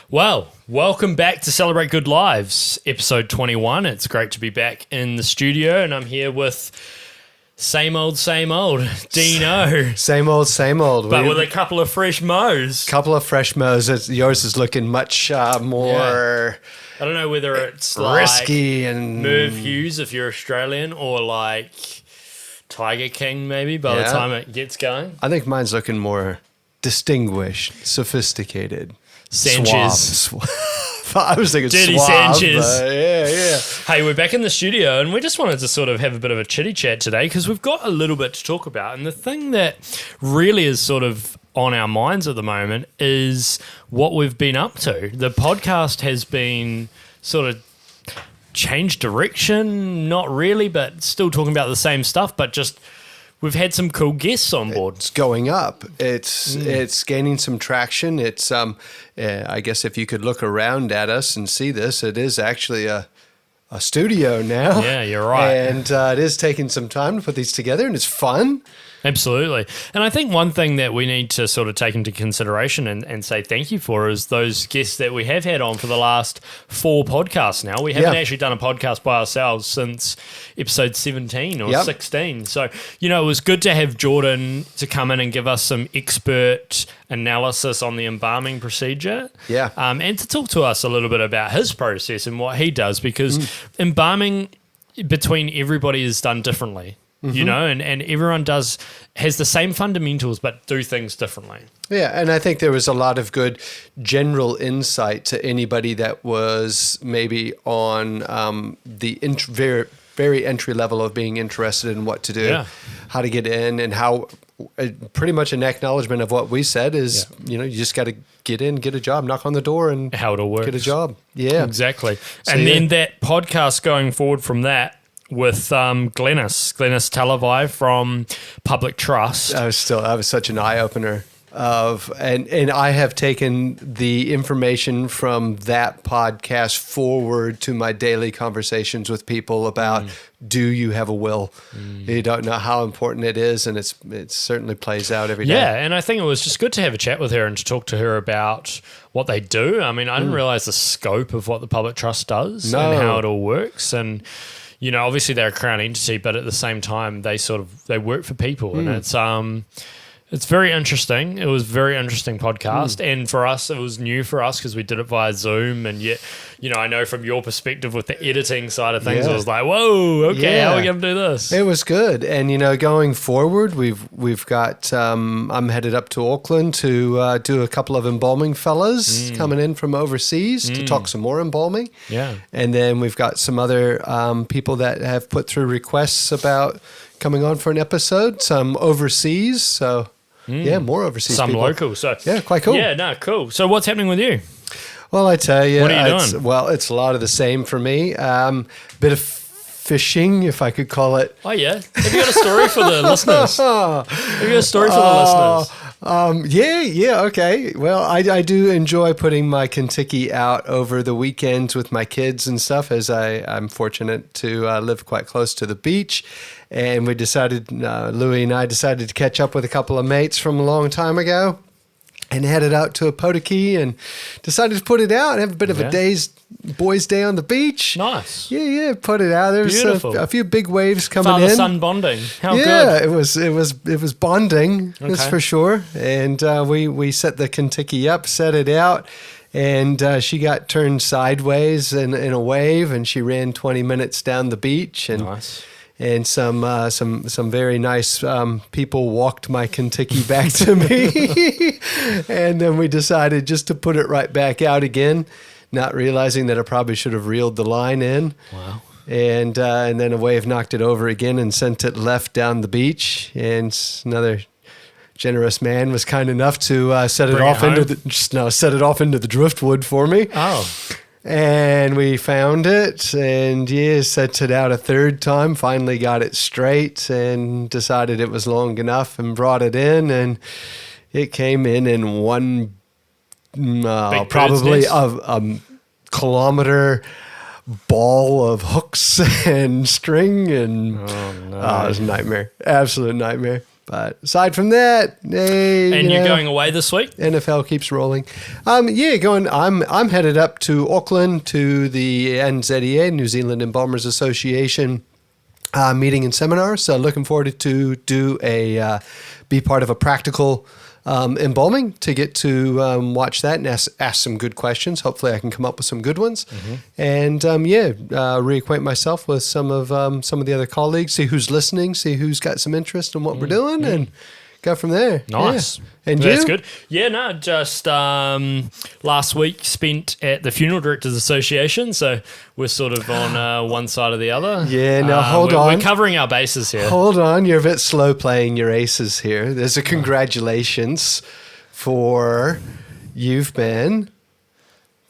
Well, welcome back to Celebrate Good Lives, episode 21. It's great to be back in the studio, and I'm here with same old Dino. Same old. But with a couple of fresh mows. Fresh mows. Yours is looking much more I don't know whether it's risky like and Merv Hughes if you're Australian, or like Tiger King maybe by the time it gets going. I think mine's looking more distinguished, sophisticated. Sanchez. I was thinking Dirty suave, Sanchez. but yeah. Hey, we're back in the studio, and we just wanted to sort of have a bit of a chitty chat today because we've got a little bit to talk about. And the thing that really is sort of on our minds at the moment is what we've been up to. The podcast has been sort of changed direction, not really, but still talking about the same stuff, but just we've had some cool guests on board. It's going up. It's gaining some traction. It's I guess if you could look around at us and see this, it is actually a studio now. Yeah, you're right. And it is taking some time to put these together, and it's fun. Absolutely. And I think one thing that we need to sort of take into consideration and say thank you for is those guests that we have had on for the last 4 podcasts now. We haven't actually done a podcast by ourselves since episode 17 or 16. So, you know, it was good to have Jordan to come in and give us some expert analysis on the embalming procedure. Yeah. And to talk to us a little bit about his process and what he does, because embalming between everybody is done differently. You know, and everyone has the same fundamentals but do things differently. Yeah, and I think there was a lot of good general insight to anybody that was maybe on the very entry level of being interested in what to do, how to get in, and how pretty much an acknowledgement of what we said is, you know, you just got to get in, get a job, knock on the door, and how it all works. Get a job. Yeah, exactly. So, and then that podcast going forward from that, with Glenys Talavai from Public Trust. I was such an eye-opener and I have taken the information from that podcast forward to my daily conversations with people about do you have a will? You don't know how important it is, and it certainly plays out every day. Yeah, and I think it was just good to have a chat with her and to talk to her about what they do. I mean, I didn't realize the scope of what the Public Trust does and how it all works, and you know, obviously they're a Crown entity, but at the same time, they work for people, and it's very interesting. It was a very interesting podcast, and for us, it was new for us because we did it via Zoom, and yet, you know, I know from your perspective with the editing side of things, it was like, whoa, okay, how are we going to do this? It was good, and you know, going forward, we've got I'm headed up to Auckland to do a couple of embalming fellas coming in from overseas to talk some more embalming. Yeah, and then we've got some other people that have put through requests about coming on for an episode, some overseas, so. Yeah, more overseas some people. Local. So yeah, quite cool. Yeah, no, cool. So what's happening with you? Well, I tell you, what are you doing? Well, it's a lot of the same for me. Bit of fishing, if I could call it. Oh yeah, have you got a story for the listeners? Have you got a story for the listeners? Yeah, okay. Well, I do enjoy putting my Kentucky out over the weekends with my kids and stuff, as I'm fortunate to live quite close to the beach. And we decided, Louie and I decided to catch up with a couple of mates from a long time ago and headed out to a Potokee and decided to put it out and have a bit of a boys' day on the beach. Nice. Yeah, put it out. There was a few big waves coming in. Father-son bonding. How good. Yeah, it was bonding, that's for sure. And we set the Kentucky up, set it out, and she got turned sideways in a wave, and she ran 20 minutes down the beach. And nice. And some very nice people walked my Kentucky back to me. And then we decided just to put it right back out again, not realizing that I probably should have reeled the line in. Wow. And then a wave knocked it over again and sent it left down the beach. And another generous man was kind enough to set it off into the driftwood for me. Oh. And we found it, and set it out a third time, finally got it straight, and decided it was long enough and brought it in, and it came in one probably a kilometer ball of hooks and string, and it was a nightmare, absolute nightmare. But aside from that, hey, And you're going away this week? NFL keeps rolling. Going. I'm headed up to Auckland to the NZEA, New Zealand Embalmers Association, meeting and seminar. So looking forward to be part of a practical embalming, to get to watch that and ask some good questions. Hopefully I can come up with some good ones. And reacquaint myself with some of the other colleagues, see who's listening, see who's got some interest in what we're doing, and go from there. Nice. Yeah. And that's you? good. Yeah, no, just last week spent at the Funeral Directors Association, so we're sort of on one side or the other. Yeah, now hold on. We're covering our bases here. Hold on, you're a bit slow playing your aces here. There's a congratulations for you've been...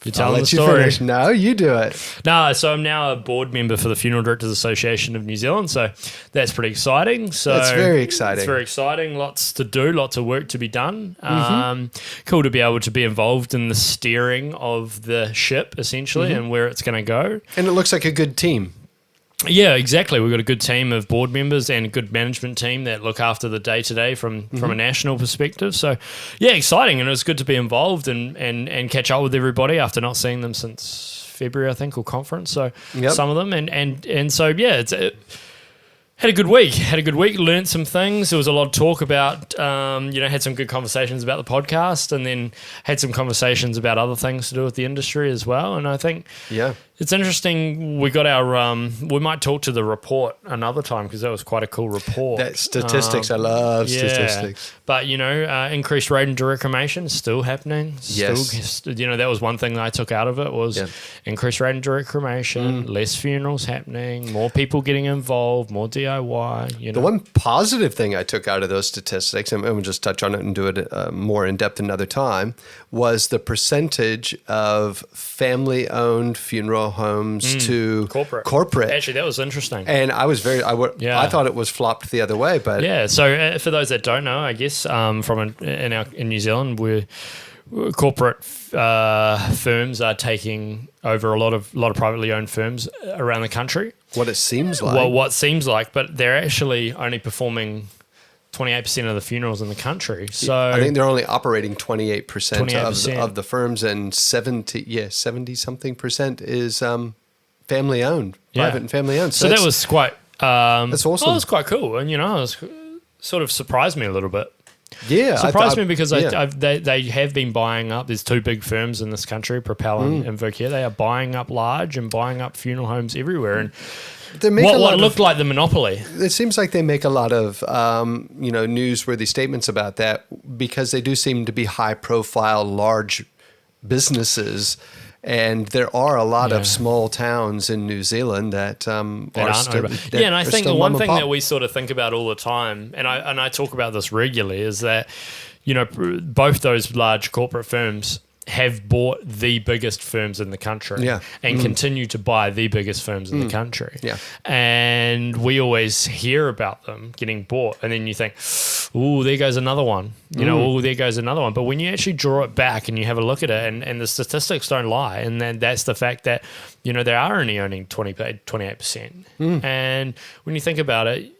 You're telling the story. Finish. No, you do it. No, so I'm now a board member for the Funeral Directors Association of New Zealand, so that's pretty exciting. So that's very exciting. It's very exciting. Lots to do, lots of work to be done. Cool to be able to be involved in the steering of the ship, essentially, and where it's going to go. And it looks like a good team. Yeah, exactly. We've got a good team of board members and a good management team that look after the day-to-day from a national perspective. So, yeah, exciting. And it was good to be involved and catch up with everybody after not seeing them since February, I think, or conference. So, some of them. And so, yeah, had a good week. Learned some things. There was a lot of talk about, had some good conversations about the podcast, and then had some conversations about other things to do with the industry as well. And I think it's interesting. We got our, we might talk to the report another time, because that was quite a cool report. That statistics, I love statistics. But, increased rate in direct cremation is still happening. Yes. That was one thing that I took out of it was increased rate in direct cremation, less funerals happening, more people getting involved, more DIY. The one positive thing I took out of those statistics, and we'll just touch on it and do it more in depth another time, was the percentage of family-owned funeral homes to corporate. Actually, that was interesting. And I was I thought it was flopped the other way, but yeah. So for those that don't know, I guess in New Zealand, we're corporate firms are taking over a lot of privately owned firms around the country. What it seems like. Well, what seems like, but they're actually only performing 28% of the funerals in the country. So I think they're only operating 28% of the firms, and 70-something% is family owned, private and family owned. So that was quite. That's awesome. It was quite cool, and it was sort of surprised me a little bit. Yeah, surprised me because they have been buying up. There's two big firms in this country, Propel and Vocare. They are buying up large and buying up funeral homes everywhere, and what looked like the monopoly. It seems like they make a lot of newsworthy statements about that, because they do seem to be high profile, large businesses. And there are a lot of small towns in New Zealand that are still. And I think the one thing that we sort of think about all the time, and I talk about this regularly, is that both those large corporate firms have bought the biggest firms in the country and continue to buy the biggest firms in the country. Yeah. And we always hear about them getting bought, and then you think, ooh, there goes another one. There goes another one. But when you actually draw it back and you have a look at it, and the statistics don't lie, and then that's the fact that, they are only owning 28%. And when you think about it,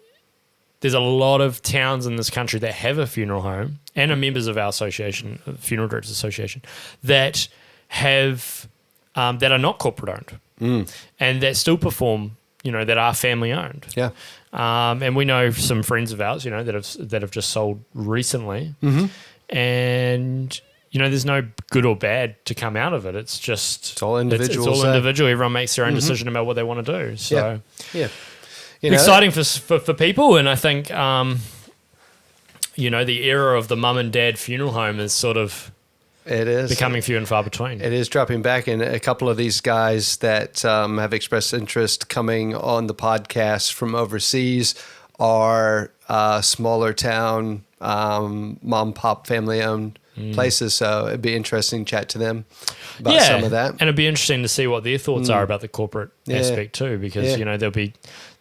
there's a lot of towns in this country that have a funeral home and are members of our association, Funeral Directors Association, that have that are not corporate owned and that still perform, that are family owned. Yeah. And we know some friends of ours, that have just sold recently, and there's no good or bad to come out of it. It's just it's all individual. It's all individual. Everyone makes their own decision about what they want to do. So yeah. Exciting for people, and I think the era of the mum and dad funeral home is sort of becoming few and far between. It is dropping back, and a couple of these guys that have expressed interest coming on the podcast from overseas are smaller town mom pop family owned places, so it'd be interesting to chat to them about some of that, and it'd be interesting to see what their thoughts are about the corporate aspect too, because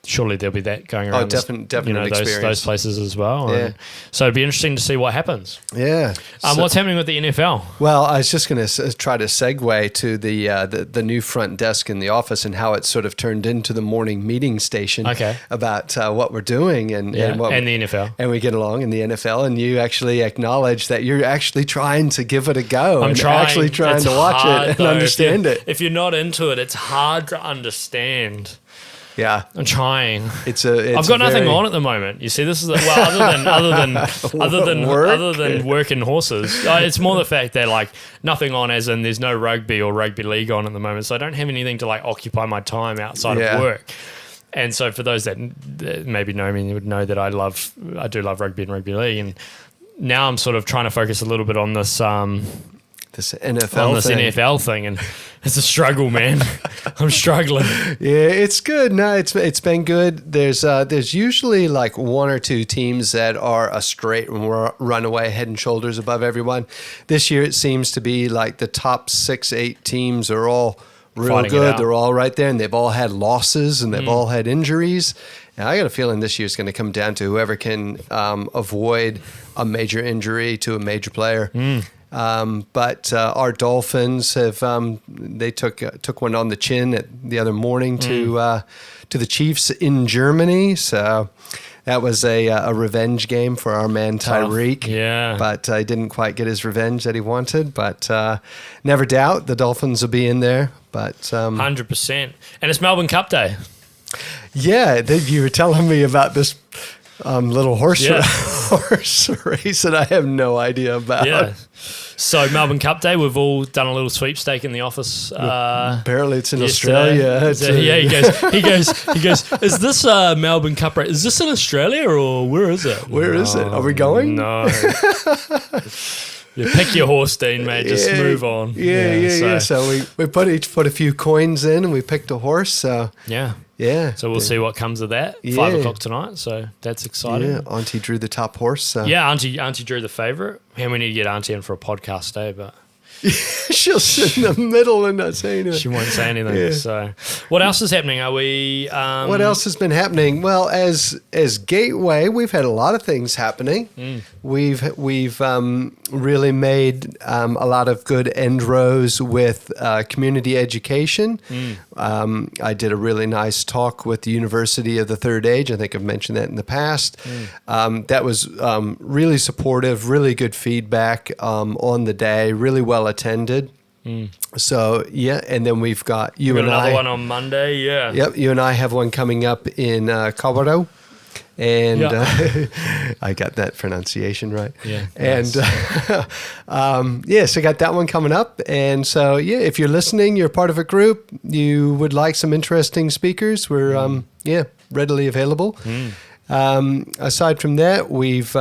surely there'll be that going around. Definite experience. Those places as well. Yeah. So it'd be interesting to see what happens. Yeah. What's happening with the NFL? Well, I was just going to try to segue to the new front desk in the office and how it's sort of turned into the morning meeting station about what we're doing and the NFL. And we get along in the NFL, and you actually acknowledge that you're actually trying to give it a go. I'm actually trying to watch it and understand it. If you're not into it, it's hard to understand. Yeah, I'm trying. I've got nothing on at the moment. You see, this is other than working horses. It's more the fact that like nothing on, as in there's no rugby or rugby league on at the moment. So I don't have anything to like occupy my time outside of work. And so for those that maybe know me, you would know that I do love rugby and rugby league. And now I'm sort of trying to focus a little bit on this NFL thing, and it's a struggle, man. I'm struggling. Yeah, it's good. No, it's been good. There's usually like one or two teams that are a straight runaway, head and shoulders above everyone. This year it seems to be like the top 6-8 teams are all real good. They're all right there, and they've all had losses and they've all had injuries. And I got a feeling this year's going to come down to whoever can avoid a major injury to a major player. But our Dolphins have they took one on the chin the other morning to the Chiefs in Germany. So that was a revenge game for our man Tyreek. Yeah, but he didn't quite get his revenge that he wanted. But never doubt the Dolphins will be in there. But 100%, and it's Melbourne Cup Day. Yeah, you were telling me about this little horse race that I have no idea about. Yeah. So Melbourne Cup Day, we've all done a little sweepstake in the office. Apparently it's in Australia. He goes, is this Melbourne Cup race? Is this in Australia or where is it? Where is it? Are we going? No. You pick your horse, Dean, mate. Just move on. Yeah. So we put a few coins in and we picked a horse. So yeah. So we'll see what comes of that. 5 o'clock tonight. So that's exciting. Yeah. Auntie drew the top horse. So. Yeah, Auntie drew the favourite. And we need to get Auntie in for a podcast day, but she'll sit in the middle and not say anything. She won't say anything. Yeah. So, what else is happening? Are we? What else has been happening? Well, as Gateway, we've had a lot of things happening. We've really made a lot of end inroads with community education. I did a really nice talk with the University of the Third Age. I think I've mentioned that in the past. That was really supportive, really good feedback on the day, really well attended. So and then we've got you and another I. one on Monday. Yeah. Yep, you and I have one coming up in Colorado. And I got that pronunciation right. Yeah. And so I got that one coming up. And so, if you're listening, you're part of a group, you would like some interesting speakers, we're, readily available. Aside from that, we've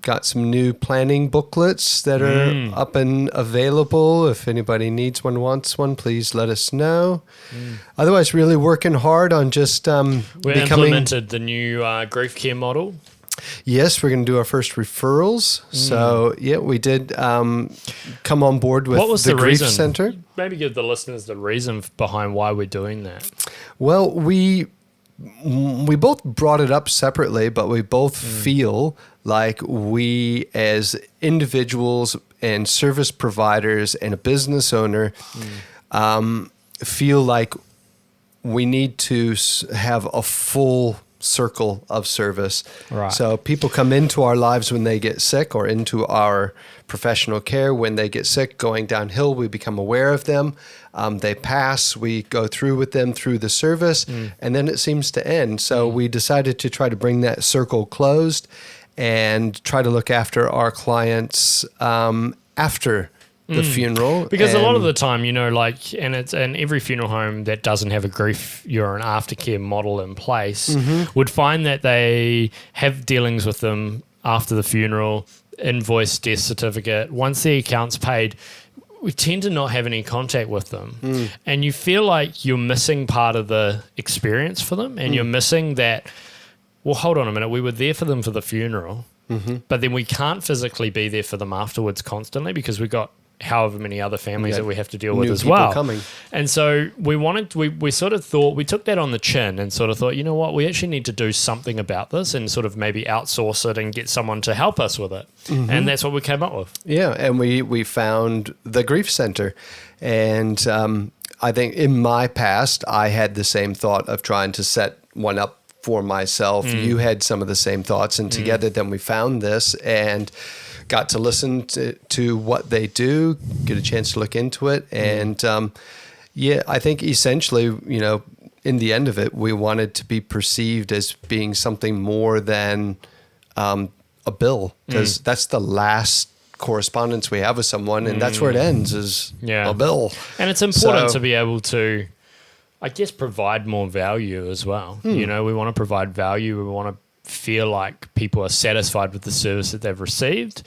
got some new planning booklets that are up and available. If anybody needs one, wants one, please let us know. Otherwise, really working hard on just we implemented the new grief care model. Yes, we're going to do our first referrals. So, we did come on board with the Grief Center. Maybe give the listeners the reason behind why we're doing that. Well, we both brought it up separately, but we both feel like we as individuals and service providers and a business owner feel like we need to have a full circle of service. Right. So people come into our lives when they get sick, or into our professional care when they get sick, going downhill. We become aware of them. They pass. We go through with them through the service, and then it seems to end. So we decided to try to bring that circle closed and try to look after our clients after the funeral. Because a lot of the time, and every funeral home that doesn't have a grief or an aftercare model in place would find that they have dealings with them after the funeral, invoice, death certificate. Once the account's paid, we tend to not have any contact with them. And you feel like you're missing part of the experience for them, and you're missing that, well, hold on a minute, we were there for them for the funeral, but then we can't physically be there for them afterwards constantly because we've got however many other families that we have to deal with New as people well. coming. And so we sort of thought, we took that on the chin and sort of thought, you know what, we actually need to do something about this and sort of maybe outsource it and get someone to help us with it. Mm-hmm. And that's what we came up with. Yeah, and we found the Grief Center. And I think in my past, I had the same thought of trying to set one up for myself. You had some of the same thoughts, and together then we found this and got to listen to what they do, get a chance to look into it. And I think essentially, you know, in the end of it, we wanted to be perceived as being something more than a bill, because that's the last correspondence we have with someone, and that's where it ends, is a bill. And it's important to be able to, I guess, provide more value as well. You know, we want to provide value. We want to feel like people are satisfied with the service that they've received.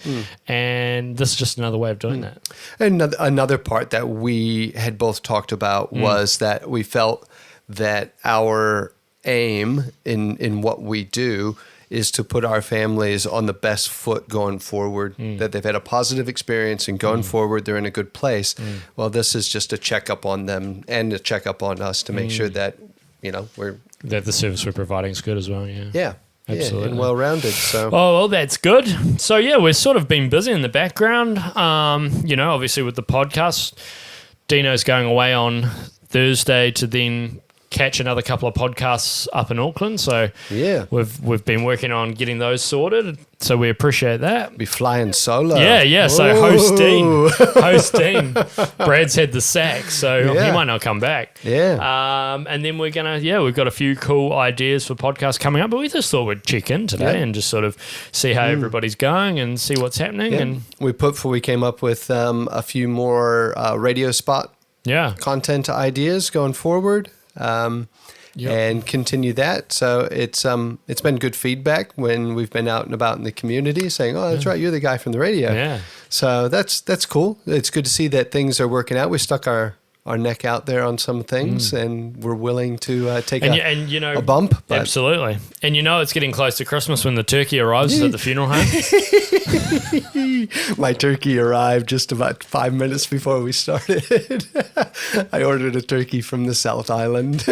And this is just another way of doing that. And another part that we had both talked about was that we felt that our aim in what we do is to put our families on the best foot going forward, that they've had a positive experience and going forward, they're in a good place. Well, this is just a checkup on them and a checkup on us to make sure that, you know, that the service we're providing is good as well. Yeah. Absolutely. And well-rounded. So. Oh, well, that's good. So, yeah, we've sort of been busy in the background. You know, obviously with the podcast, Dino's going away on Thursday to then catch another couple of podcasts up in Auckland. So we've been working on getting those sorted. So we appreciate that. Be flying solo. Yeah. So hosting. Brad's had the sack, so he might not come back. Yeah. And then we're gonna we've got a few cool ideas for podcasts coming up, but we just thought we'd check in today and just sort of see how everybody's going and see what's happening. And we came up with a few more radio spot content ideas going forward. And continue that. So it's been good feedback when we've been out and about in the community saying, oh, that's right, you're the guy from the radio. Yeah. So that's cool. It's good to see that things are working out. We stuck our neck out there on some things, and we're willing to take a bump. But. Absolutely. And you know it's getting close to Christmas when the turkey arrives at the funeral home. My turkey arrived just about 5 minutes before we started. I ordered a turkey from the South Island.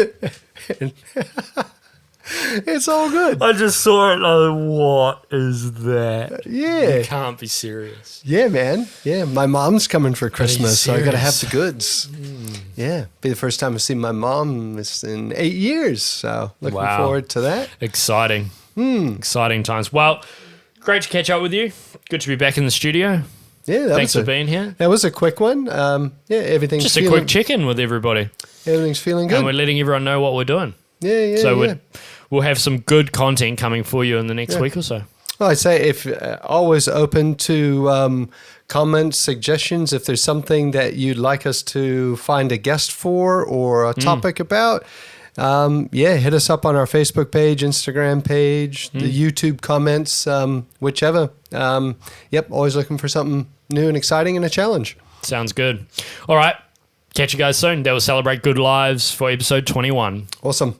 It's all good. I just saw it. Oh, what is that? Yeah. You can't be serious. Yeah, man. Yeah, my mom's coming for Christmas, so I got to have the goods. Yeah, be the first time I've seen my mom in 8 years. So looking forward to that. Exciting. Exciting times. Well, great to catch up with you. Good to be back in the studio. Yeah, thanks for being here. That was a quick one. Everything's just a quick check-in with everybody. Everything's feeling good. And we're letting everyone know what we're doing. So we'll have some good content coming for you in the next week or so. Well, I'd say if always open to comments, suggestions. If there's something that you'd like us to find a guest for or a topic about, hit us up on our Facebook page, Instagram page, the YouTube comments, whichever. Always looking for something new and exciting and a challenge. Sounds good. All right. Catch you guys soon. That was Celebrate Good Lives for episode 21. Awesome.